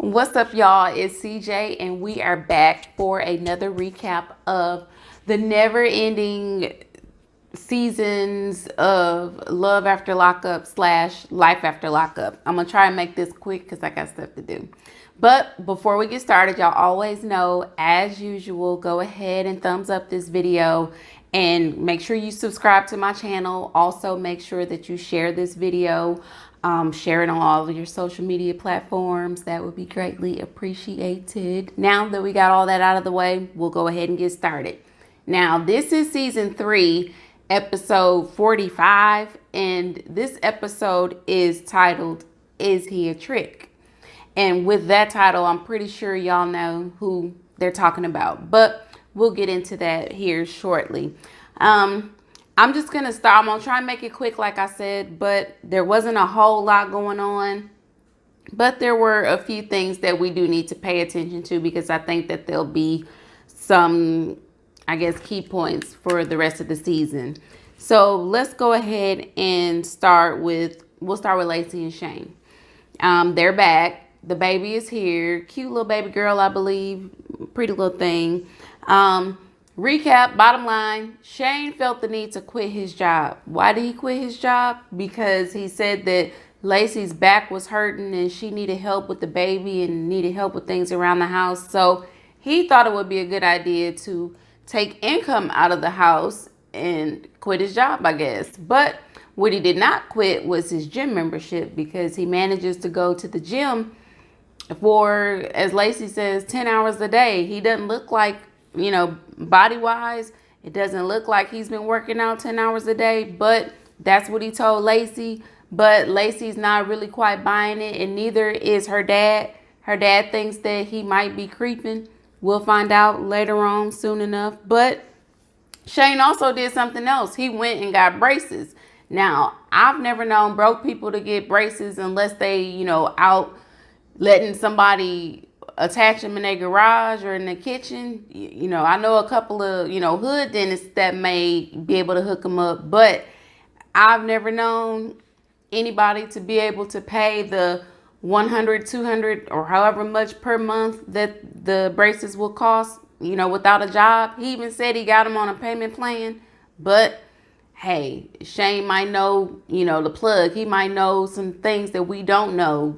What's up, y'all? It's CJ, and we are back for another recap of the never-ending seasons of Love After Lockup / Life After Lockup. I'm gonna try and make this quick because I got stuff to do. But before we get started, y'all always know, as usual, go ahead and thumbs up this video and make sure you subscribe to my channel. Also, make sure that you share this video. Share it on all of your social media platforms. That would be greatly appreciated. Now that we got all that out of the way, we'll go ahead and get started. Now, this is season 3, episode 45, and this episode is titled, Is He a Trick? And with that title, I'm pretty sure y'all know who they're talking about, but we'll get into that here shortly. I'm just going to start. I'm going to try and make it quick, like I said, but there wasn't a whole lot going on. But there were a few things that we do need to pay attention to because I think that there'll be some, key points for the rest of the season. So let's go ahead and we'll start with Lacey and Shane. They're back. The baby is here. Cute little baby girl, I believe. Pretty little thing. Recap, bottom line, Shane felt the need to quit his job. Why did he quit his job? Because he said that Lacey's back was hurting and she needed help with the baby and needed help with things around the house. So he thought it would be a good idea to take income out of the house and quit his job, I guess. But what he did not quit was his gym membership because he manages to go to the gym for, as Lacey says, 10 hours a day. He doesn't look like, body wise, it doesn't look like he's been working out 10 hours a day, but that's what he told Lacey. But Lacey's not really quite buying it, and neither is her dad. Her dad thinks that he might be creeping. We'll find out later on soon enough. But Shane also did something else. He went and got braces. Now, I've never known broke people to get braces unless they, out letting somebody attach them in their garage or in the kitchen. I know a couple of, hood dentists that may be able to hook them up, but I've never known anybody to be able to pay the $100, $200, or however much per month that the braces will cost, without a job. He even said he got them on a payment plan, but hey, Shane might know, the plug. He might know some things that we don't know,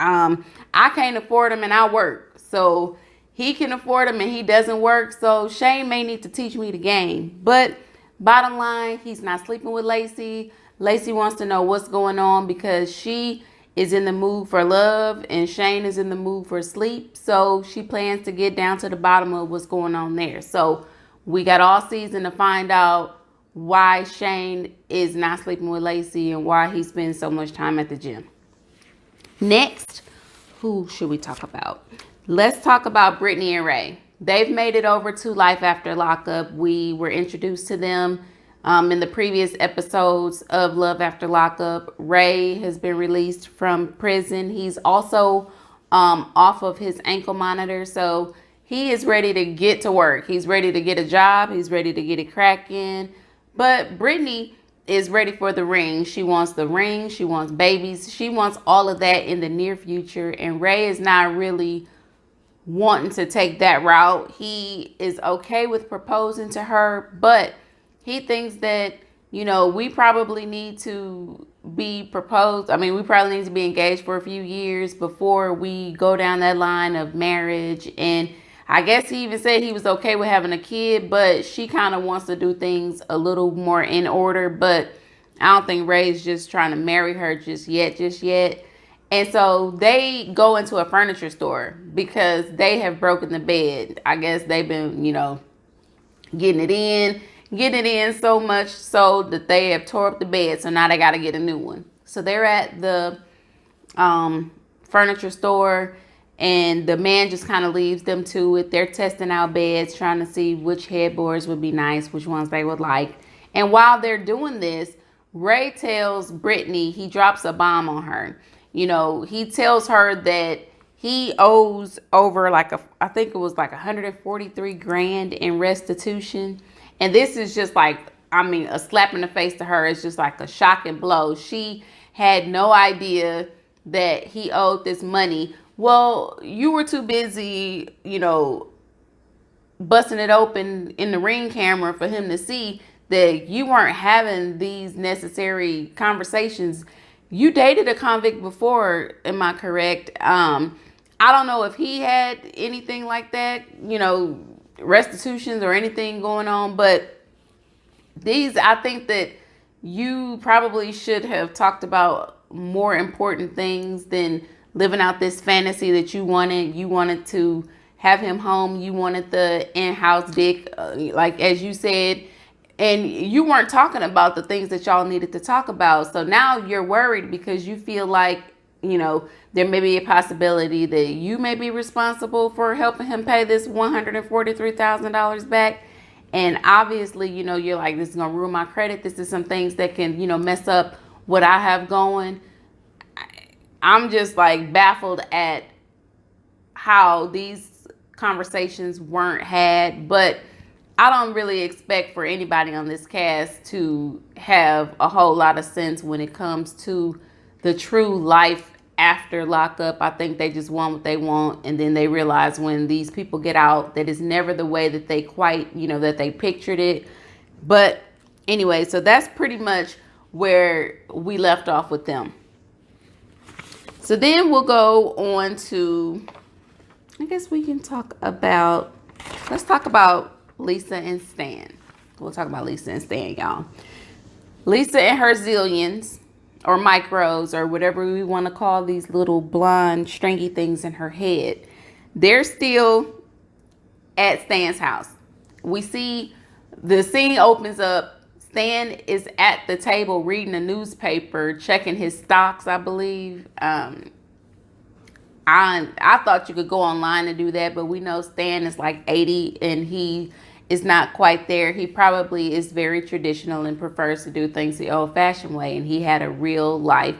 I can't afford them and I work. So he can afford them and he doesn't work. So Shane may need to teach me the game. But bottom line, he's not sleeping with Lacey. Lacey wants to know what's going on because she is in the mood for love and Shane is in the mood for sleep. So she plans to get down to the bottom of what's going on there. So we got all season to find out why Shane is not sleeping with Lacey and why he spends so much time at the gym. Next, who should we talk about? Let's talk about Brittany and Ray. They've made it over to Life After Lockup. We were introduced to them in the previous episodes of Love After Lockup. Ray has been released from prison. He's also off of his ankle monitor. So he is ready to get to work. He's ready to get a job. He's ready to get it cracking. But Brittany is ready for the ring. She wants the ring. She wants babies. She wants all of that in the near future. And Ray is not really wanting to take that route. He is okay with proposing to her, but he thinks that, we probably need to be proposed. We probably need to be engaged for a few years before we go down that line of marriage. And I guess he even said he was okay with having a kid, but she kind of wants to do things a little more in order. But I don't think Ray's just trying to marry her just yet. And so they go into a furniture store because they have broken the bed. I guess they've been, getting it in so much so that they have tore up the bed. So now they got to get a new one. So they're at the furniture store. And the man just kind of leaves them to it. They're testing out beds, trying to see which headboards would be nice, which ones they would like. And while they're doing this, Ray tells Brittany, he drops a bomb on her. He tells her that he owes over I think it was like 143 grand in restitution. And this is just a slap in the face to her. It's just like a shocking blow. She had no idea that he owed this money Well, you were too busy, busting it open in the Ring camera for him to see that you weren't having these necessary conversations. You dated a convict before, am I correct? I don't know if he had anything like that, restitutions or anything going on, but I think that you probably should have talked about more important things than living out this fantasy that you wanted. You wanted to have him home. You wanted the in-house dick, like as you said, and you weren't talking about the things that y'all needed to talk about. So now you're worried because you feel like, there may be a possibility that you may be responsible for helping him pay this $143,000 back. And obviously, you're like, this is going to ruin my credit. This is some things that can, mess up what I have going. I'm just like baffled at how these conversations weren't had. But I don't really expect for anybody on this cast to have a whole lot of sense when it comes to the true life after lockup. I think they just want what they want, and then they realize when these people get out that it's never the way that they quite, that they pictured it. But anyway, so that's pretty much where we left off with them. So then we'll go on to, I guess we can let's talk about Lisa and Stan. We'll talk about Lisa and Stan, y'all. Lisa and her zillions, or micros, or whatever we want to call these little blonde stringy things in her head, they're still at Stan's house. We see the scene opens up. Stan is at the table reading a newspaper, checking his stocks, I believe. I thought you could go online and do that, but we know Stan is like 80 and he is not quite there. He probably is very traditional and prefers to do things the old-fashioned way. And he had a real life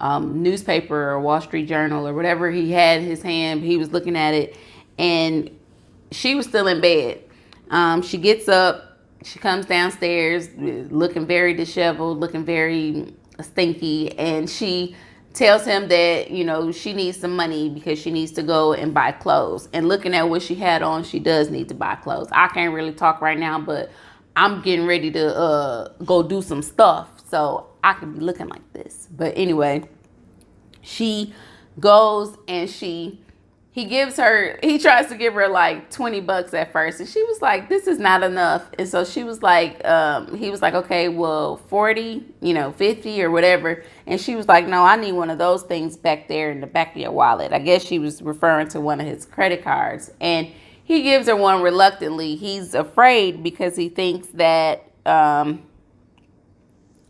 newspaper or Wall Street Journal or whatever he had in his hand. He was looking at it, and she was still in bed. She gets up. She comes downstairs looking very disheveled, looking very stinky, and she tells him that, she needs some money because she needs to go and buy clothes. And looking at what she had on, she does need to buy clothes. I can't really talk right now, but I'm getting ready to go do some stuff, so I can be looking like this. But anyway, she goes and he tries to give her like $20 at first, and she was like, this is not enough. And so she was like, he was like, okay, well, 40, 50 or whatever. And she was like, no, I need one of those things back there in the back of your wallet. I guess she was referring to one of his credit cards. And he gives her one reluctantly. He's afraid because he thinks that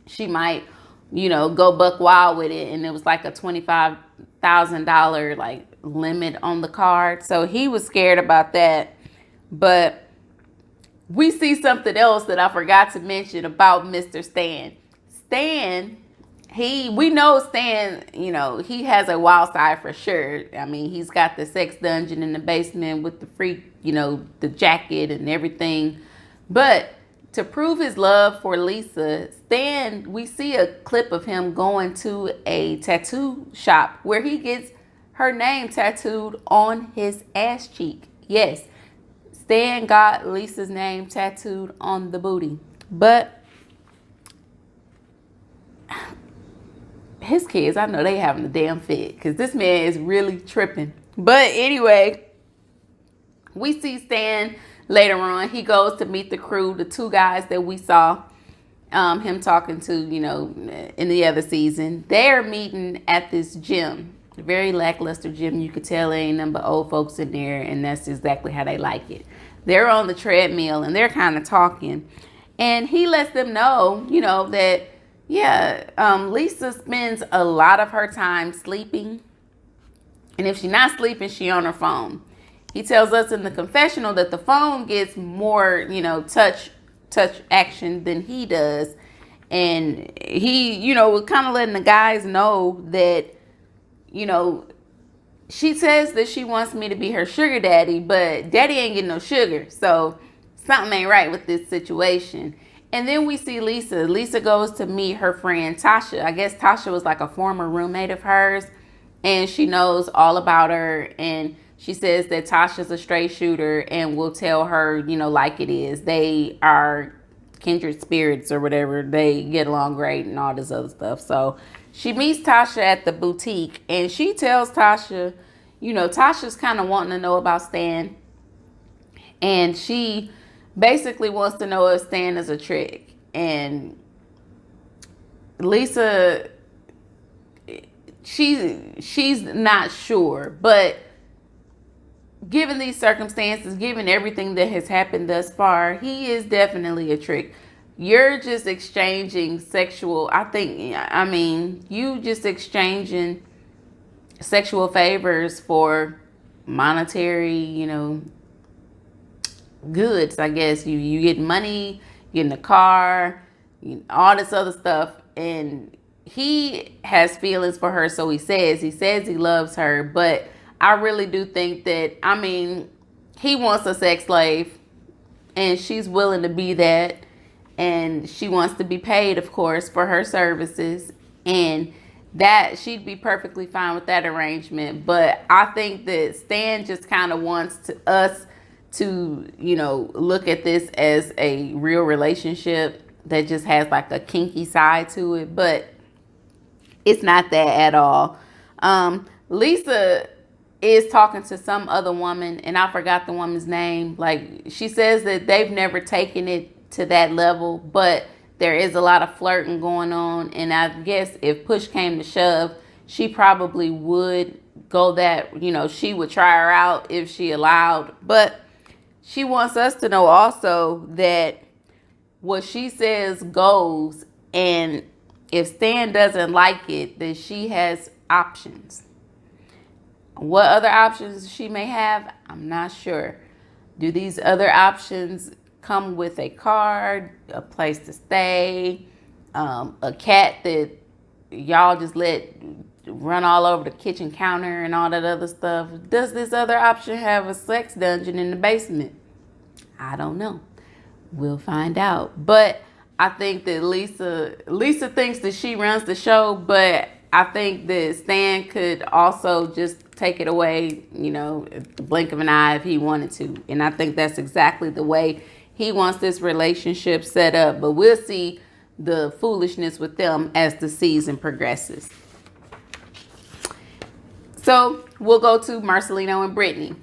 she might, go buck wild with it. And it was like a $25,000 like limit on the card. So he was scared about that. But we see something else that I forgot to mention about Mr. Stan. We know Stan, he has a wild side for sure. I mean, he's got the sex dungeon in the basement with the freak, the jacket and everything. But to prove his love for Lisa, Stan, we see a clip of him going to a tattoo shop where he gets her name tattooed on his ass cheek. Yes, Stan got Lisa's name tattooed on the booty. But his kids, I know they having a damn fit because this man is really tripping. But anyway, we see Stan later on. He goes to meet the crew, the two guys that we saw him talking to, in the other season. They're meeting at this gym. A very lackluster gym. You could tell there ain't nothing but old folks in there, and that's exactly how they like it. They're on the treadmill, and they're kind of talking. And he lets them know, that, Lisa spends a lot of her time sleeping. And if she's not sleeping, she on her phone. He tells us in the confessional that the phone gets more, touch action than he does. And he, was kind of letting the guys know that, she says that she wants me to be her sugar daddy, but daddy ain't getting no sugar. So something ain't right with this situation. And then we see Lisa. Lisa goes to meet her friend Tasha. I guess Tasha was like a former roommate of hers. and she knows all about her, and she says that Tasha's a straight shooter and will tell her, like it is. They are kindred spirits or whatever. They get along great and all this other stuff. So she meets Tasha at the boutique, and she tells Tasha, Tasha's kind of wanting to know about Stan, and she basically wants to know if Stan is a trick. And Lisa, she's not sure, but given these circumstances, given everything that has happened thus far, he is definitely a trick. You're just exchanging you just exchanging sexual favors for monetary, goods, I guess. You get money, you get in a car, all this other stuff, and he has feelings for her, so he says he loves her, but I really do think that, he wants a sex slave, and she's willing to be that, and she wants to be paid, of course, for her services, and that she'd be perfectly fine with that arrangement. But I think that Stan just kind of wants us to, look at this as a real relationship that just has like a kinky side to it, but it's not that at all. Lisa is talking to some other woman, and I forgot the woman's name. Like, she says that they've never taken it to that level, but there is a lot of flirting going on, and I guess if push came to shove, she probably would go that, she would try her out if she allowed. But she wants us to know also that what she says goes, and if Stan doesn't like it, then she has options. What other options she may have, I'm not sure. Do these other options come with a card, a place to stay, a cat that y'all just let run all over the kitchen counter and all that other stuff? Does this other option have a sex dungeon in the basement? I don't know. We'll find out. But I think that Lisa thinks that she runs the show, but I think that Stan could also just take it away, at the blink of an eye if he wanted to. And I think that's exactly the way he wants this relationship set up. But we'll see the foolishness with them as the season progresses. So we'll go to Marcelino and Brittany.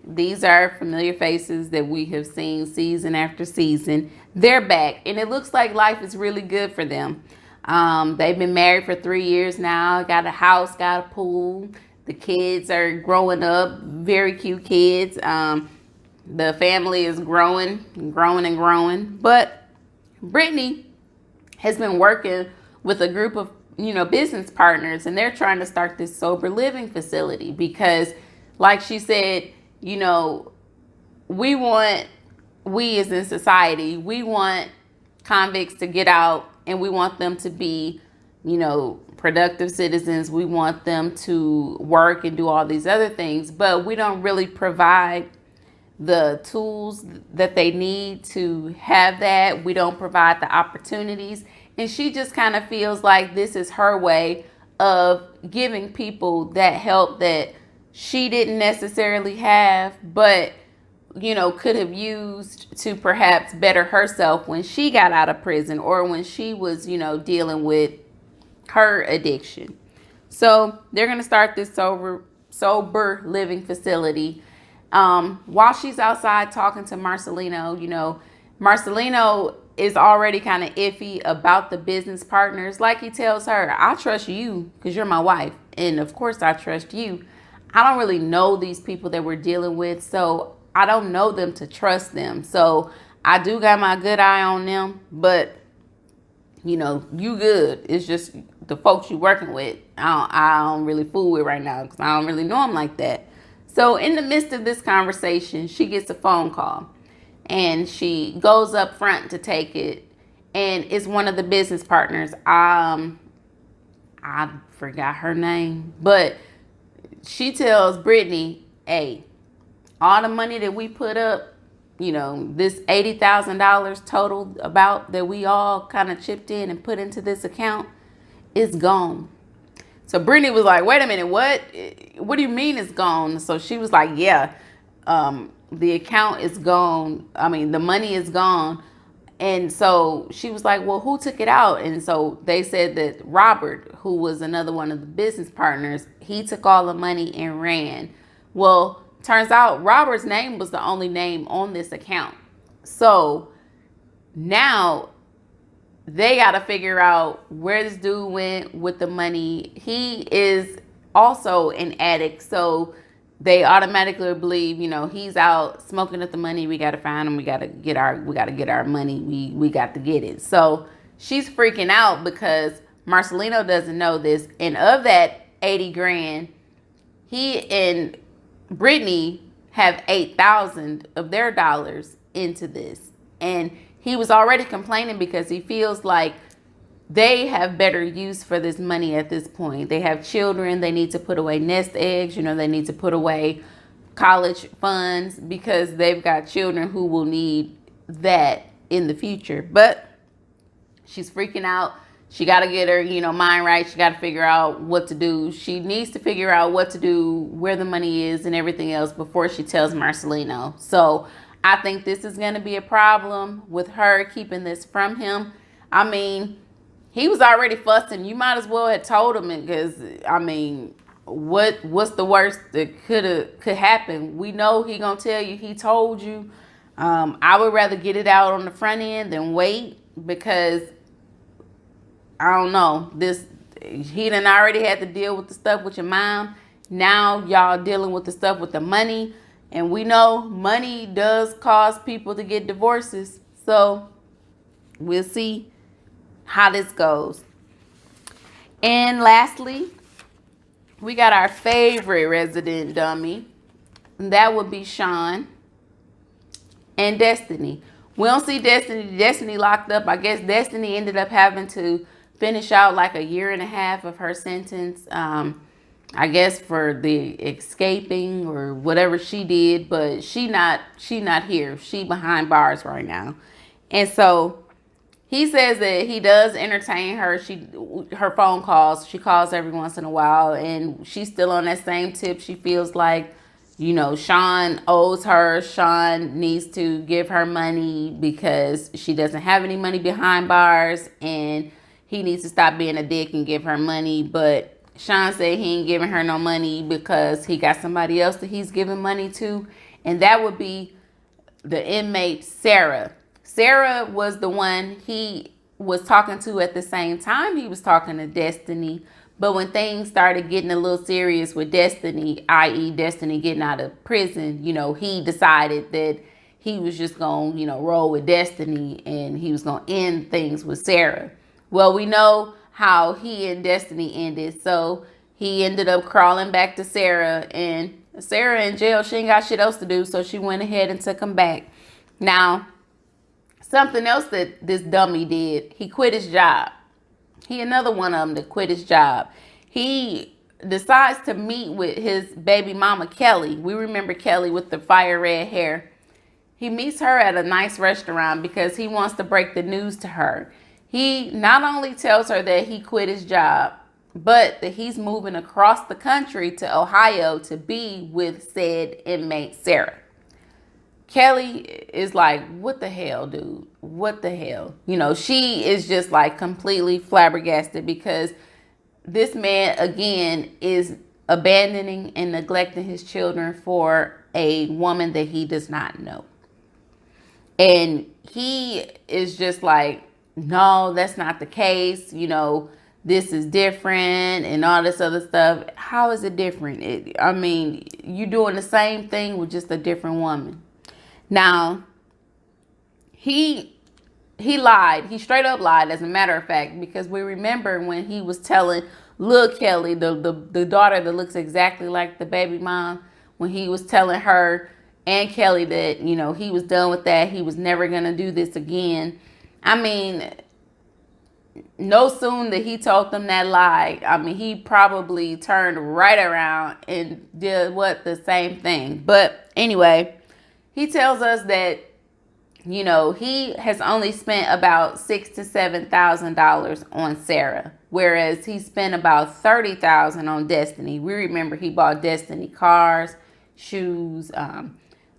These are familiar faces that we have seen season after season. They're back, and it looks like life is really good for them. They've been married for 3 years now, got a house, got a pool. The kids are growing up, very cute kids. The family is growing. But Brittany has been working with a group of, business partners, and they're trying to start this sober living facility because, like she said, we as in society, we want convicts to get out, and we want them to be, productive citizens. We want them to work and do all these other things, but we don't really provide the tools that they need to have that. We don't provide the opportunities. And she just kind of feels like this is her way of giving people that help that she didn't necessarily have, but, could have used to perhaps better herself when she got out of prison or when she was, dealing with her addiction. So they're going to start this sober living facility. While she's outside talking to Marcelino, Marcelino is already kind of iffy about the business partners. Like, he tells her, I trust you because you're my wife. And of course I trust you. I don't really know these people that we're dealing with, so I don't know them to trust them. So I do got my good eye on them, but you good. It's just the folks you working with, I don't really fool with right now because I don't really know them like that. So in the midst of this conversation, she gets a phone call, and she goes up front to take it, and it's one of the business partners. I forgot her name, but she tells Brittany, hey, all the money that we put up, this $80,000 total about that we all kind of chipped in and put into this account is gone. So Brittany was like, wait a minute, what? What do you mean it's gone? So she was like, yeah, the account is gone. I mean, the money is gone. And so she was like, well, who took it out? And so they said that Robert, who was another one of the business partners, he took all the money and ran. Well, turns out Robert's name was the only name on this account. So now they got to figure out where this dude went with the money. He is also an addict. So they automatically believe, he's out smoking up the money. We got to find him. We got to get our money. We got to get it. So she's freaking out because Marcelino doesn't know this. And of that 80 grand, he and Brittany have 8,000 of their dollars into this. And he was already complaining because he feels like they have better use for this money at this point. They have children. They need to put away nest eggs. They need to put away college funds because they've got children who will need that in the future. But she's freaking out. She got to get her, mind right. She got to figure out what to do. She needs to figure out what to do, where the money is and everything else before she tells Marcelino. So I think this is going to be a problem with her keeping this from him. I mean, he was already fussing. You might as well have told him it because, what's the worst that could happen? We know he going to tell you he told you. I would rather get it out on the front end than wait because, I don't know, he done already had to deal with the stuff with your mom. Now y'all dealing with the stuff with the money. And we know money does cause people to get divorces. So we'll see how this goes. And lastly, we got our favorite resident dummy. And that would be Shawn and Destiny. We don't see Destiny locked up. I guess Destiny ended up having to finish out like a year and a half of her sentence. I guess for the escaping or whatever she did, but she not here. She behind bars right now. And so he says that he does entertain her. Her phone calls. She calls every once in a while, and she's still on that same tip. She feels like, Shawn owes her. Shawn needs to give her money because she doesn't have any money behind bars, and he needs to stop being a dick and give her money. But Shawn said he ain't giving her no money because he got somebody else that he's giving money to, and that would be the inmate Sarah. Sarah was the one he was talking to at the same time he was talking to Destiny. But when things started getting a little serious with Destiny, i.e. Destiny getting out of prison, he decided that he was just going to, roll with Destiny and he was going to end things with Sarah. Well, we know how he and Destiny ended. So he ended up crawling back to Sarah, and Sarah in jail. She ain't got shit else to do. So she went ahead and took him back. Now, something else that this dummy did, he quit his job. He another one of them that quit his job. He decides to meet with his baby mama, Kelly. We remember Kelly with the fire red hair. He meets her at a nice restaurant because he wants to break the news to her. He not only tells her that he quit his job, but that he's moving across the country to Ohio to be with said inmate Sarah. Kelly is like, what the hell, dude? What the hell? She is just like completely flabbergasted because this man, again, is abandoning and neglecting his children for a woman that he does not know. And he is just like, no, that's not the case. This is different and all this other stuff. How is it different? You're doing the same thing with just a different woman. Now, he lied. He straight up lied, as a matter of fact, because we remember when he was telling little Kelly, the daughter that looks exactly like the baby mom, when he was telling her and Kelly that, he was done with that. He was never going to do this again. No sooner that he told them that lie, he probably turned right around and did the same thing. But anyway, he tells us that you know, he has only spent about $6,000 to $7,000 on Sarah, whereas he spent about $30,000 on Destiny. We remember he bought Destiny cars, shoes,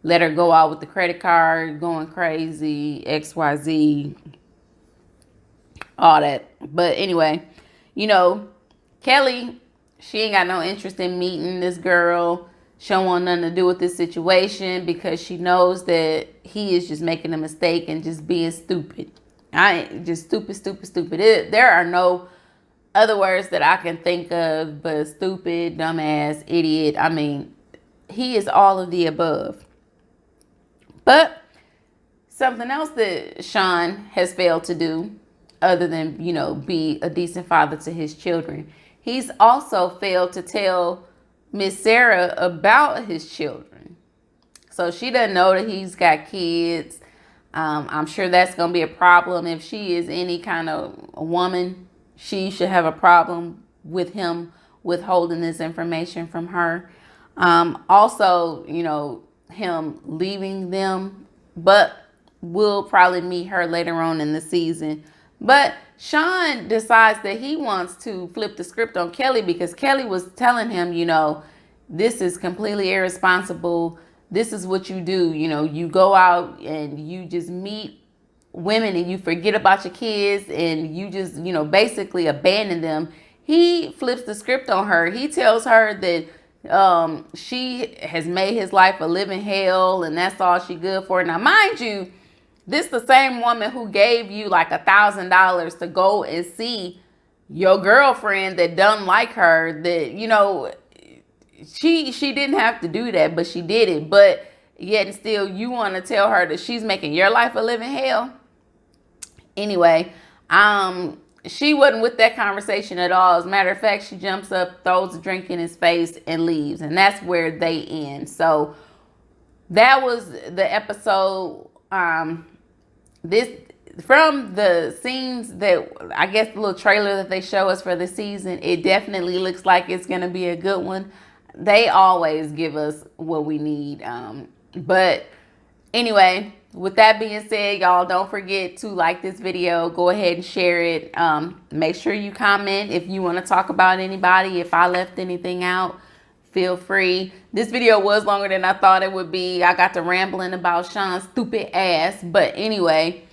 let her go out with the credit card, going crazy, XYZ, all that. But anyway, you know, Kelly, she ain't got no interest in meeting this girl. She don't want nothing to do with this situation because she knows that he is just making a mistake and just being stupid. Just stupid. There are no other words that I can think of but stupid, dumbass, idiot. I mean, he is all of the above. But something else that Shawn has failed to do, other than, you know, be a decent father to his children, he's also failed to tell Miss Sarah about his children. So she doesn't know that he's got kids. I'm sure that's going to be a problem. If she is any kind of a woman, she should have a problem with him withholding this information from her. Also, you know, him leaving them, but we'll probably meet her later on in the season. But Shawn decides that he wants to flip the script on Kelly because Kelly was telling him, you know, this is completely irresponsible. This is what you do. You know, you go out and you just meet women and you forget about your kids and you just, you know, basically abandon them. He flips the script on her. He tells her that she has made his life a living hell and that's all she good for. Now, mind you, this the same woman who gave you like $1,000 to go and see your girlfriend that doesn't like her, that, you know, she didn't have to do that, but she did it. But yet and still you want to tell her that she's making your life a living hell. Anyway, she wasn't with that conversation at all. As a matter of fact, she jumps up, throws a drink in his face and leaves. And that's where they end. So that was the episode. This from the scenes that I guess the little trailer that they show us for the season, it definitely looks like it's gonna be a good one. They always give us what we need. But anyway, with that being said, y'all don't forget to like this video. Go ahead and share it. Make sure you comment if you want to talk about anybody. If I left anything out, feel free. This video was longer than I thought it would be. I got to rambling about Shawn's stupid ass. But anyway,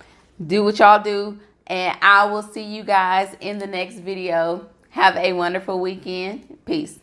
do what y'all do. And I will see you guys in the next video. Have a wonderful weekend. Peace.